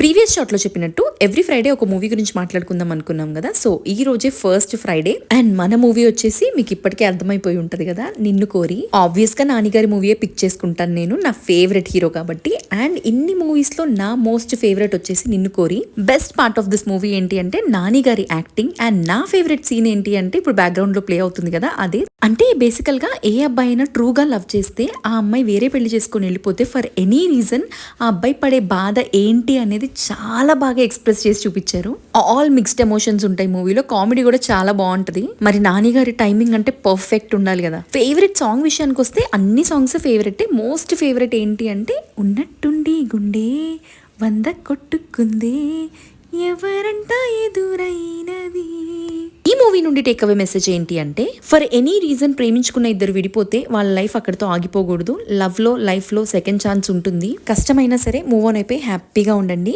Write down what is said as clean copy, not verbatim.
Previous shot లో చెప్పినట్టు every Friday ఒక మూవీ గురించి మాట్లాడుకుందాం అనుకున్నాం కదా. సో ఈ రోజే ఫస్ట్ ఫ్రైడే అండ్ మన మూవీ వచ్చేసి మీకు ఇప్పటికే అర్థమైపోయి ఉంటది కదా, నిన్ను కోరి. ఆబ్వియస్ గా నానిగారి మూవీయే పిక్ చేసుకుంటాను నేను, నా ఫేవరెట్ హీరో కాబట్టి. అండ్ ఇన్ని మూవీస్ లో నా మోస్ట్ ఫేవరెట్ వచ్చేసి నిన్ను కోరి. Best part of this movie ఏంటి అంటే నాని గారి యాక్టింగ్. అండ్ నా ఫేవరెట్ సీన్ ఏంటి అంటే ఇప్పుడు బ్యాక్గ్రౌండ్ లో ప్లే అవుతుంది కదా, అదే. అంటే బేసికల్ గా ఏ అబ్బాయి అయినా ట్రూగా లవ్ చేస్తే ఆ అమ్మాయి వేరే పెళ్లి చేసుకుని వెళ్ళిపోతే ఫర్ ఎనీ రీజన్ ఆ అబ్బాయి పడే బాధ ఏంటి అనేది చాలా బాగా ఎక్స్ప్రెస్ చేసి చూపించారు. ఆల్ మిక్స్డ్ ఎమోషన్స్ ఉంటాయి మూవీలో. కామెడీ కూడా చాలా బాగుంటది. మరి నాని గారి టైమింగ్ అంటే పర్ఫెక్ట్ ఉండాలి కదా. ఫేవరెట్ సాంగ్ విషయానికి వస్తే అన్ని సాంగ్స్ ఫేవరెట్. మోస్ట్ ఫేవరెట్ ఏంటి అంటే ఉన్నట్టుండి గుండె 100 కొట్టుకుందే ఎవరంట ఎదురైనది. ఈ మూవీ నుండి టేక్ అవే మెసేజ్ ఏంటి అంటే ఫర్ ఎనీ రీజన్ ప్రేమించుకున్న ఇద్దరు విడిపోతే వాళ్ళ లైఫ్ అక్కడితో ఆగిపోకూడదు. లవ్ లో లైఫ్ లో సెకండ్ ఛాన్స్ ఉంటుంది. కష్టమైనా సరే మూవ్ ఆన్ అయిపోయి హ్యాపీగా ఉండండి.